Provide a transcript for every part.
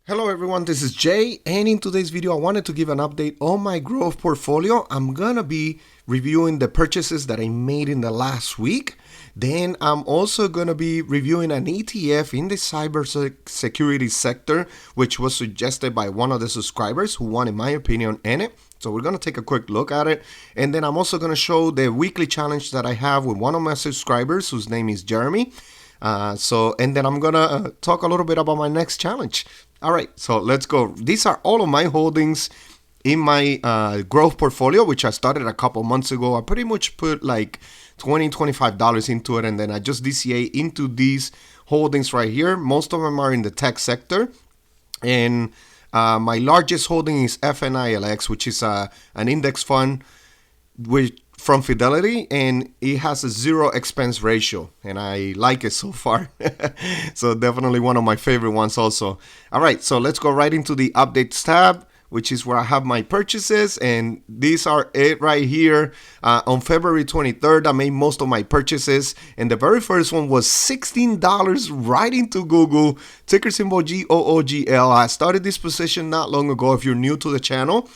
Hello everyone, this is Jay, and in today's video I wanted to give an update on my growth portfolio. I'm gonna be reviewing the purchases that I made in the last week. Then I'm also gonna be reviewing an ETF in the cybersecurity sector, which was suggested by one of the subscribers who wanted my opinion in it. So we're gonna take a quick look at it. And then I'm also gonna show the weekly challenge that I have with one of my subscribers whose name is Jeremy. And then I'm gonna talk a little bit about my next challenge. All right, so let's go. These are all of my holdings in my growth portfolio, which I started a couple months ago. I pretty much put like $25 into it, and then I just DCA into these holdings right here. Most of them are in the tech sector, and my largest holding is FNILX, which is an index fund from Fidelity, and it has a 0 expense ratio, and I like it so far. So definitely one of my favorite ones also. All right, so let's go right into the updates tab, which is where I have my purchases, and these are it right here. On February 23rd, I made most of my purchases, and the very first one was $16 right into Google, ticker symbol GOOGL. I started this position not long ago if you're new to the channel.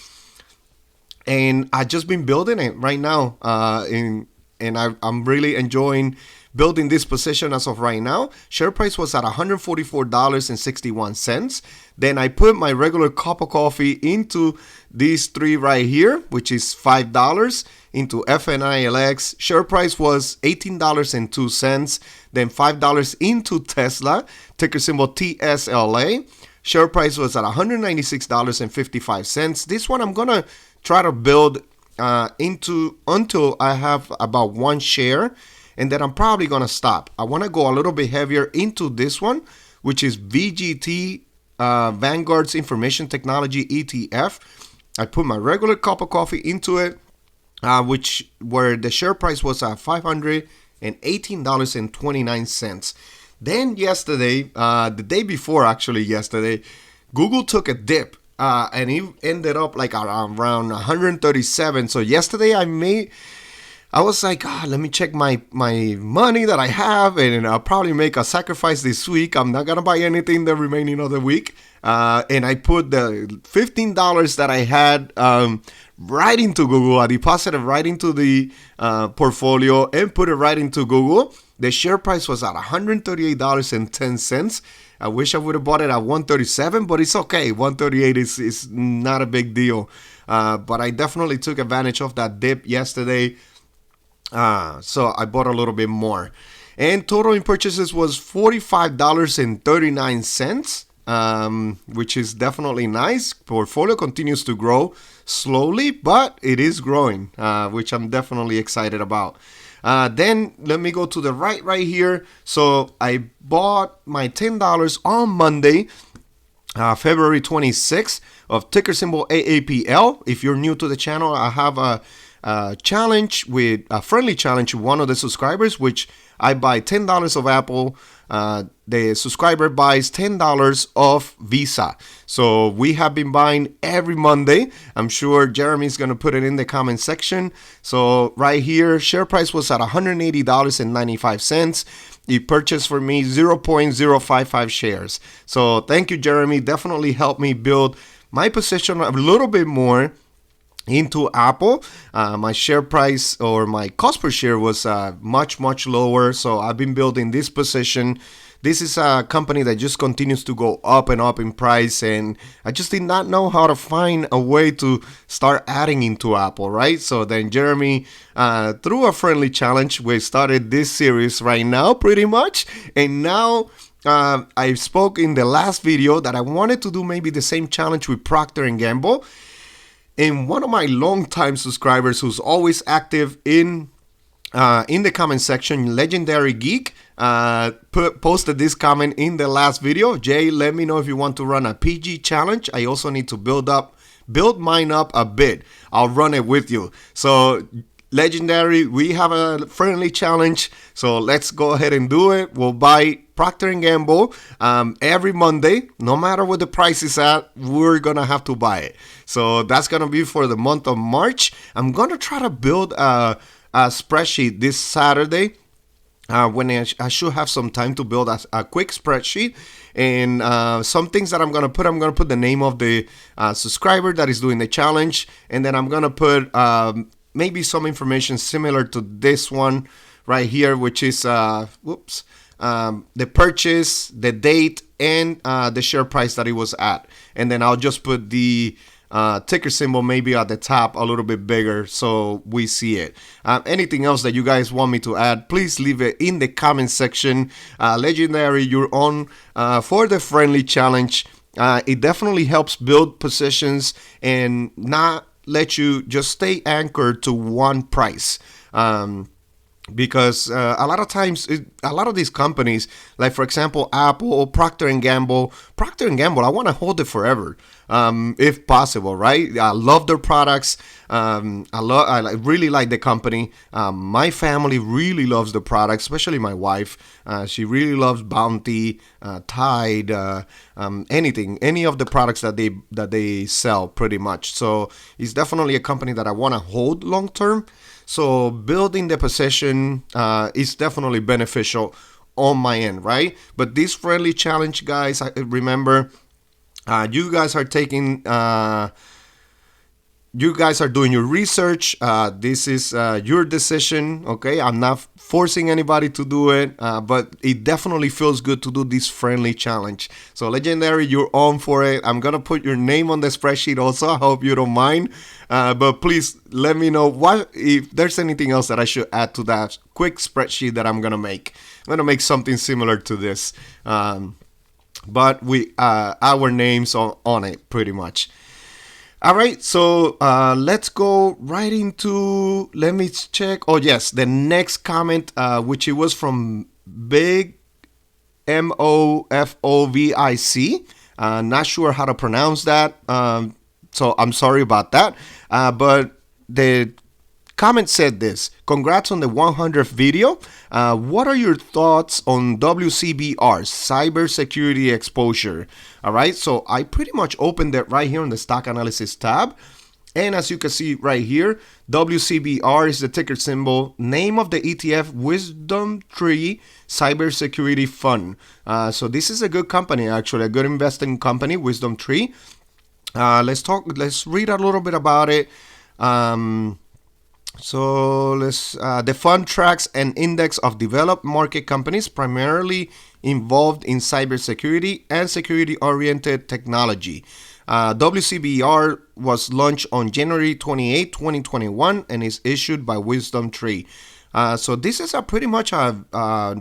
And I've just been building it right now, and I'm really enjoying building this position as of right now. Share price was at $144.61. Then I put my regular cup of coffee into these three right here, which is $5 into FNILX. Share price was $18.02. Then $5 into Tesla, ticker symbol TSLA. Share price was at $196.55. This one I'm gonna try to build into until I have about one share, and then I'm probably gonna stop. I want to go a little bit heavier into this one, which is VGT, Vanguard's Information Technology ETF. I put my regular cup of coffee into it, where the share price was at $518.29. Then yesterday, the day before actually yesterday, Google took a dip. And it ended up like around 137. So yesterday I was like, let me check my money that I have, and I'll probably make a sacrifice this week. I'm not gonna buy anything the remaining of the week. And I put the $15 that I had right into Google. I deposited right into the portfolio and put it right into Google. The share price was at $138.10. I wish I would have bought it at 137, but it's okay. 138 is not a big deal. But I definitely took advantage of that dip yesterday. So I bought a little bit more. And total in purchases was $45.39, which is definitely nice. Portfolio continues to grow slowly, but it is growing, which I'm definitely excited about. Then let me go to the right here. So I bought my $10 on Monday, February 26th, of ticker symbol AAPL. If you're new to the channel, I have a challenge with a friendly challenge with one of the subscribers, which I buy $10 of Apple. The subscriber buys $10 of Visa. So we have been buying every Monday. I'm sure Jeremy's going to put it in the comment section. So right here, share price was at $180.95. He purchased for me 0.055 shares. So thank you, Jeremy. Definitely helped me build my position a little bit more into Apple. My share price or my cost per share was much lower. So I've been building this position. This is a company that just continues to go up and up in price, and I just did not know how to find a way to start adding into Apple, right? So then Jeremy, through a friendly challenge, we started this series right now pretty much. And now I spoke in the last video that I wanted to do maybe the same challenge with Procter & Gamble. And one of my longtime subscribers who's always active in the comment section, Legendary Geek, posted this comment in the last video. Jay, let me know if you want to run a PG challenge. I also need to build mine up a bit. I'll run it with you. So Legendary, we have a friendly challenge, so let's go ahead and do it. We'll buy Procter & Gamble every Monday. No matter what the price is at, we're gonna have to buy it. So that's gonna be for the month of March. I'm gonna try to build a spreadsheet this Saturday when I should have some time to build a quick spreadsheet, And some things that I'm going to put the name of the subscriber that is doing the challenge. And then I'm going to put maybe some information similar to this one right here, which is, the purchase, the date, and the share price that it was at. And then I'll just put the ticker symbol maybe at the top a little bit bigger so we see it. Anything else that you guys want me to add, please leave it in the comment section. Legendary, you're on for the friendly challenge. It definitely helps build positions and not let you just stay anchored to one price. Because a lot of times, a lot of these companies, like for example, Apple, Procter & Gamble, I want to hold it forever, if possible, right? I love their products. I really like the company. My family really loves the products, especially my wife. She really loves Bounty, Tide, any of the products that they sell, pretty much. So it's definitely a company that I want to hold long term. So building the position is definitely beneficial on my end, right? But this friendly challenge, guys, remember, you guys are taking, you guys are doing your research. This is your decision, okay? I'm not forcing anybody to do it, but it definitely feels good to do this friendly challenge. So Legendary, you're on for it. I'm going to put your name on the spreadsheet also. I hope you don't mind. But please let me know if there's anything else that I should add to that quick spreadsheet that I'm going to make. I'm going to make something similar to this. But our names on it pretty much. All right, so let's go right into, let me check. Oh, yes, the next comment, which it was from Big Mofovic. Not sure how to pronounce that, so I'm sorry about that. But the comment said this: congrats on the 100th video. What are your thoughts on WCBR, cybersecurity exposure? All right, so I pretty much opened it right here on the stock analysis tab. And as you can see right here, WCBR is the ticker symbol. Name of the ETF, Wisdom Tree Cybersecurity Fund. So this is a good company, actually, a good investing company, Wisdom Tree. Let's read a little bit about it. So the fund tracks an index of developed market companies primarily involved in cybersecurity and security-oriented technology. WCBR was launched on January 28, 2021 and is issued by Wisdom Tree. So this is pretty much a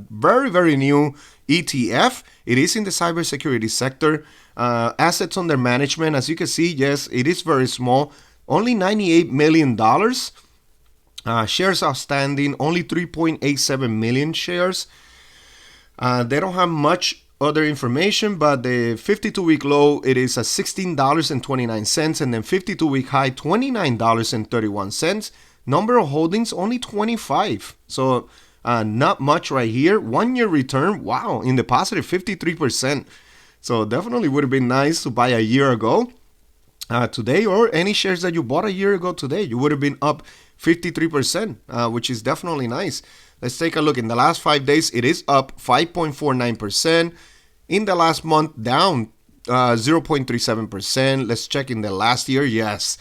very, very new ETF. It is in the cybersecurity sector. Assets under management, as you can see, yes, it is very small. Only $98 million. Shares outstanding, only 3.87 million shares. They don't have much other information, but the 52-week low, it is at $16.29, and then 52-week high, $29.31. Number of holdings, only 25. So not much right here. 1 year return, wow, in the positive, 53%. So definitely would have been nice to buy a year ago. Today, or any shares that you bought a year ago today, you would have been up 53%, which is definitely nice. Let's take a look. In the last 5 days, it is up 5.49%. In the last month, down 0.37%. Let's check in the last year. Yes,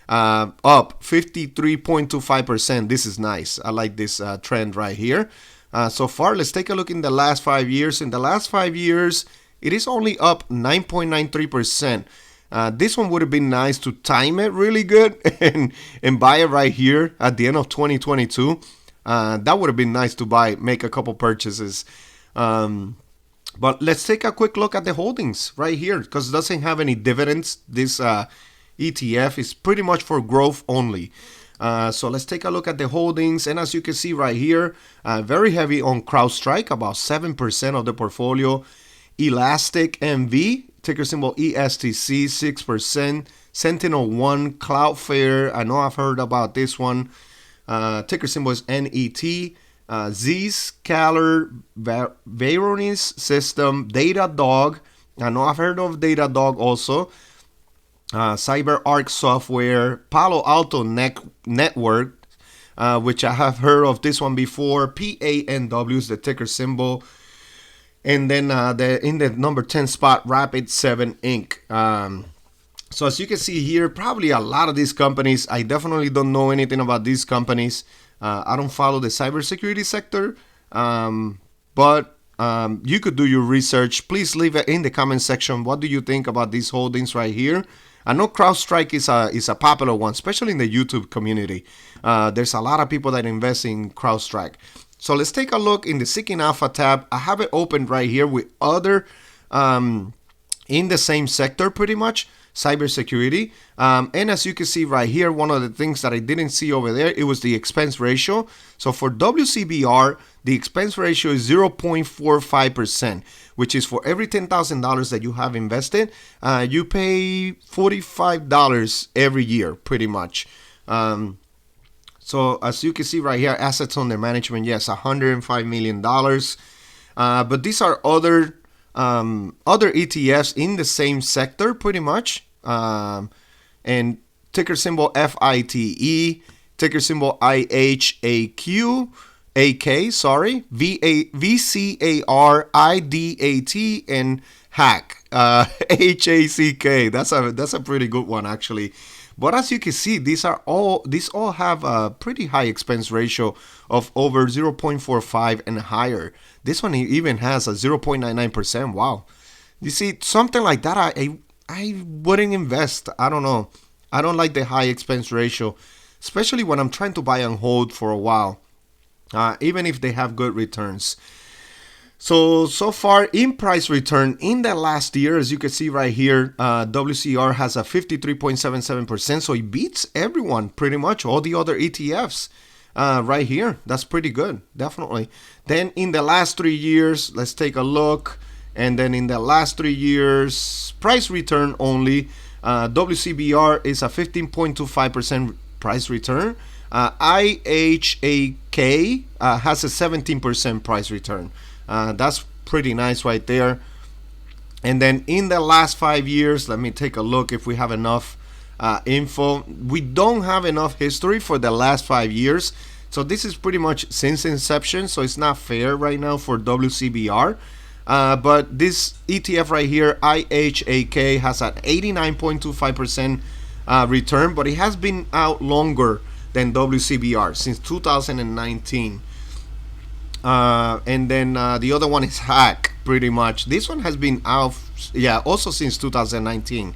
up 53.25%. This is nice. I like this trend right here. So far, let's take a look in the last 5 years. In the last 5 years, it is only up 9.93%. This one would have been nice to time it really good and buy it right here at the end of 2022. That would have been nice to make a couple purchases. But let's take a quick look at the holdings right here, because it doesn't have any dividends. This ETF is pretty much for growth only. So let's take a look at the holdings. And as you can see right here, very heavy on CrowdStrike, about 7% of the portfolio. Elastic MV, ticker symbol ESTC, 6%. Sentinel-1, Cloudflare, I know I've heard about this one. Ticker symbol is NET. Zscaler, Varonis System, Datadog. I know I've heard of Datadog also. CyberArk Software, Palo Alto Network, which I have heard of this one before. PANW is the ticker symbol. And then in the number 10 spot, Rapid7 Inc. So as you can see here, probably a lot of these companies, I definitely don't know anything about these companies. I don't follow the cybersecurity sector, but you could do your research. Please leave it in the comment section. What do you think about these holdings right here? I know CrowdStrike is a popular one, especially in the YouTube community. There's a lot of people that invest in CrowdStrike. So let's take a look in the Seeking Alpha tab. I have it opened right here with other in the same sector pretty much, cybersecurity. And as you can see right here, one of the things that I didn't see over there, it was the expense ratio. So for WCBR, the expense ratio is 0.45%, which is for every $10,000 that you have invested, you pay $45 every year pretty much. So as you can see right here, assets under management, yes, $105 million. But these are other ETFs in the same sector pretty much. And ticker symbol FITE, ticker symbol IHAQ, AK, sorry, VCARIDAT, and HACK, HACK. That's a pretty good one actually. But as you can see, these all have a pretty high expense ratio of over 0.45 and higher. This one even has a 0.99%. Wow. You see, something like that, I wouldn't invest. I don't know. I don't like the high expense ratio, especially when I'm trying to buy and hold for a while, even if they have good returns. So far in price return in the last year, as you can see right here, WCR has a 53.77%. So it beats everyone pretty much, all the other ETFs right here. That's pretty good, definitely. Then in the last 3 years, let's take a look. And then in the last 3 years, price return only, WCBR is a 15.25% price return. IHAK has a 17% price return. That's pretty nice right there. And then in the last 5 years, let me take a look if we have enough info. We don't have enough history for the last 5 years. So this is pretty much since inception. So it's not fair right now for WCBR. But this ETF right here, IHAK, has an 89.25% return, but it has been out longer than WCBR since 2019. And then the other one is Hack, pretty much. This one has been out, yeah, also since 2019.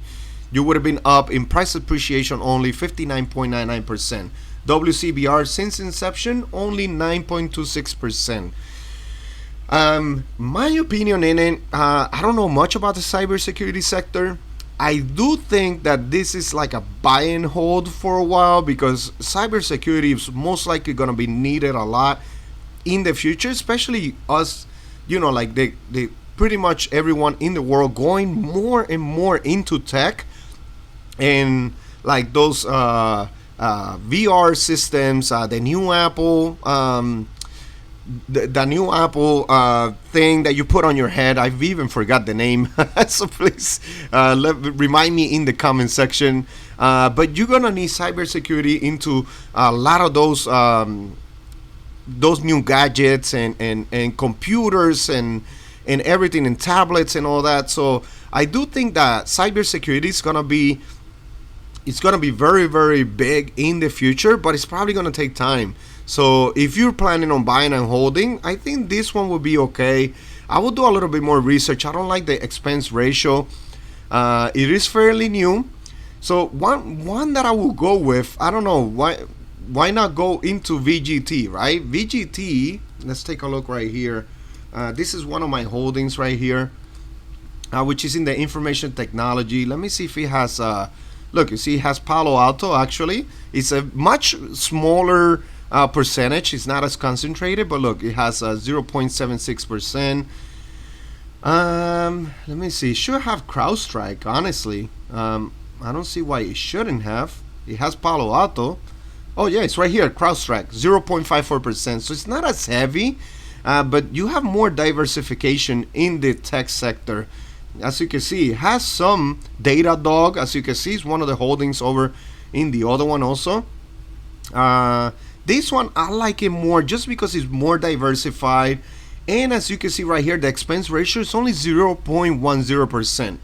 You would have been up in price appreciation only 59.99%. WCBR since inception only 9.26%. My opinion in it, I don't know much about the cybersecurity sector. I do think that this is like a buy and hold for a while because cybersecurity is most likely going to be needed a lot in the future, especially us, like they pretty much everyone in the world going more and more into tech and like those VR systems, the new Apple the new Apple thing that you put on your head. I've even forgot the name. So please remind me in the comment section. But you're gonna need cybersecurity into a lot of those new gadgets and computers and everything, and tablets and all that. So I do think that cybersecurity is gonna be very, very big in the future, but it's probably gonna take time. So if you're planning on buying and holding, I think this one will be okay. I will do a little bit more research. I don't like the expense ratio. It is fairly new. So one that I will go with, I don't know, why not go into VGT, right? VGT, let's take a look right here. This is one of my holdings right here, which is in the information technology. Let me see if it has, look, you see it has Palo Alto actually. It's a much smaller percentage. It's not as concentrated, but look, it has 0.76%. Let me see. It should have CrowdStrike, honestly. I don't see why it shouldn't have. It has Palo Alto. Oh yeah, it's right here, CrowdStrike, 0.54%. So it's not as heavy, but you have more diversification in the tech sector. As you can see, it has some Datadog. As you can see, it's one of the holdings over in the other one also. This one, I like it more just because it's more diversified And as you can see right here, the expense ratio is only 0.10%.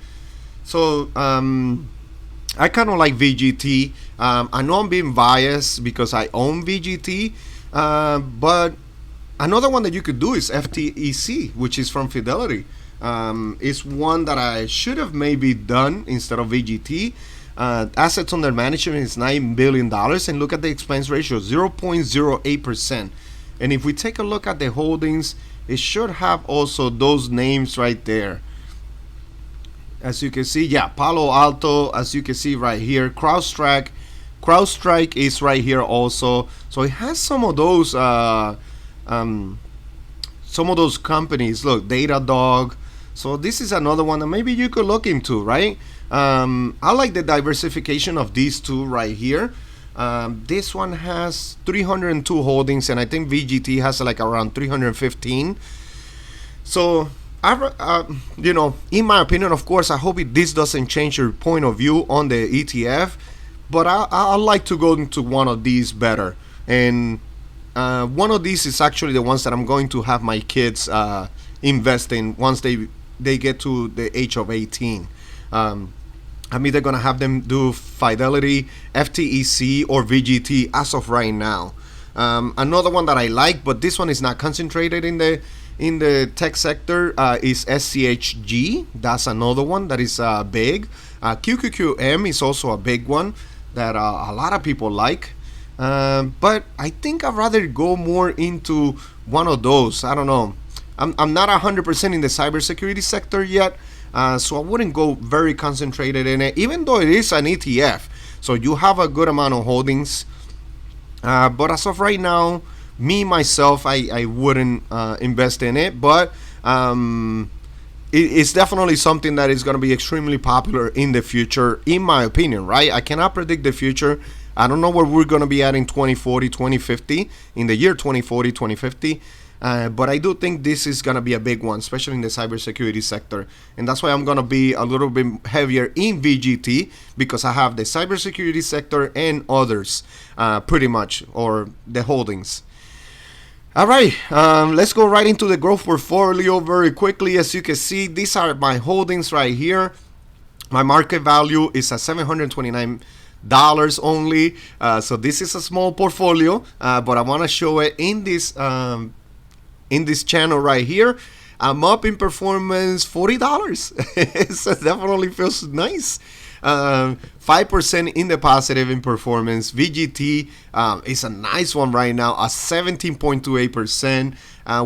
So I kind of like VGT. I know I'm being biased because I own VGT, but another one that you could do is FTEC, which is from Fidelity. It's one that I should have maybe done instead of VGT. Assets under management is $9 billion, and look at the expense ratio, 0.08%. And if we take a look at the holdings, it should have also those names right there. As you can see, yeah, Palo Alto, as you can see right here, CrowdStrike is right here also. So it has some of those companies. Look, Datadog. So this is another one that maybe you could look into, right? I like the diversification of these two right here. This one has 302 holdings, and I think VGT has like around 315. So, in my opinion, of course, I hope this doesn't change your point of view on the ETF, but I like to go into one of these better. And one of these is actually the ones that I'm going to have my kids invest in once they get to the age of 18. I'm either going to have them do Fidelity, FTEC, or VGT as of right now. Another one that I like, but this one is not concentrated in the tech sector, is SCHG. That's another one that is big. QQQM is also a big one that a lot of people like. But I think I'd rather go more into one of those. I don't know. I'm not 100% in the cybersecurity sector yet. So I wouldn't go very concentrated in it, even though it is an ETF. So you have a good amount of holdings. But as of right now, myself, I wouldn't invest in it. But it's definitely something that is going to be extremely popular in the future, in my opinion, right? I cannot predict the future. I don't know where we're going to be at in 2040, 2050, in the year 2040, 2050. But I do think this is going to be a big one, especially in the cybersecurity sector. And that's why I'm going to be a little bit heavier in VGT, because I have the cybersecurity sector and others, pretty much, or the holdings. All right, let's go right into the growth portfolio very quickly. As you can see, these are my holdings right here. My market value is at $729 only. So this is a small portfolio, but I want to show it in this channel right here. I'm up in performance $40. It definitely feels nice. 5% in the positive in performance. VGT is a nice one right now, a 17.28%.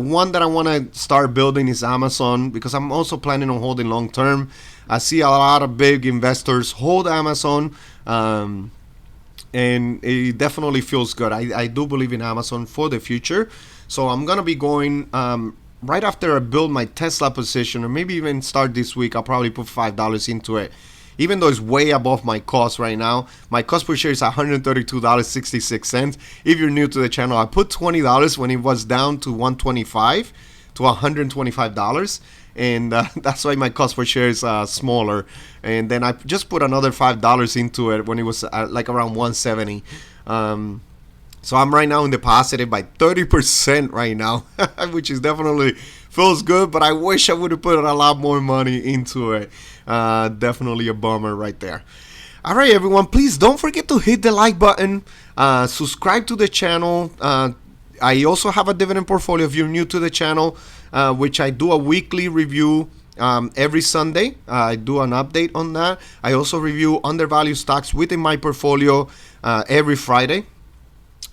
One that I want to start building is Amazon, because I'm also planning on holding long term. I see a lot of big investors hold Amazon, and it definitely feels good. I do believe in Amazon for the future. So I'm going to be going right after I build my Tesla position, or maybe even start this week. I'll probably put $5 into it, even though it's way above my cost right now. My cost per share is $132.66. If you're new to the channel, I put $20 when it was down to $125 to $125. And that's why my cost per share is smaller. And then I just put another $5 into it when it was like around $170. So I'm right now in the positive by 30% right now, which is definitely feels good, but I wish I would have put a lot more money into it. Definitely a bummer right there. All right, everyone, please don't forget to hit the like button, subscribe to the channel. I also have a dividend portfolio if you're new to the channel, which I do a weekly review every Sunday. I do an update on that. I also review undervalued stocks within my portfolio every Friday.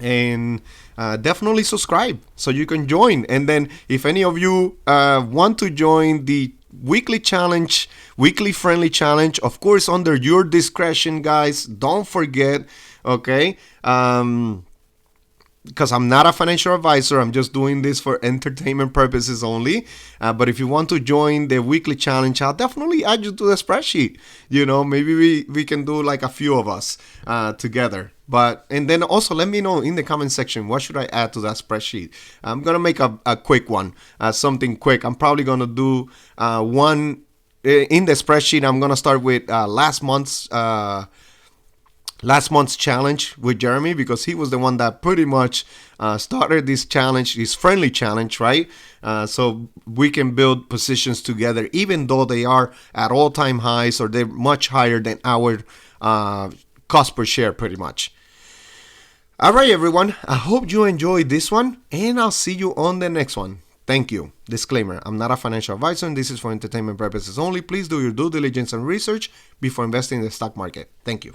And definitely subscribe so you can join. And then if any of you want to join the weekly challenge, weekly friendly challenge, of course under your discretion, guys, don't forget, okay, because I'm not a financial advisor. I'm just doing this for entertainment purposes only. But if you want to join the weekly challenge, I'll definitely add you to the spreadsheet. Maybe we can do like a few of us together. And then also let me know in the comment section, what should I add to that spreadsheet? I'm going to make a quick one, something quick. I'm probably going to do one in the spreadsheet. I'm going to start with last month's last month's challenge with Jeremy, because he was the one that pretty much started this challenge, this friendly challenge, right? So we can build positions together, even though they are at all-time highs or they're much higher than our cost per share, pretty much. All right, everyone. I hope you enjoyed this one, and I'll see you on the next one. Thank you. Disclaimer, I'm not a financial advisor, and this is for entertainment purposes only. Please do your due diligence and research before investing in the stock market. Thank you.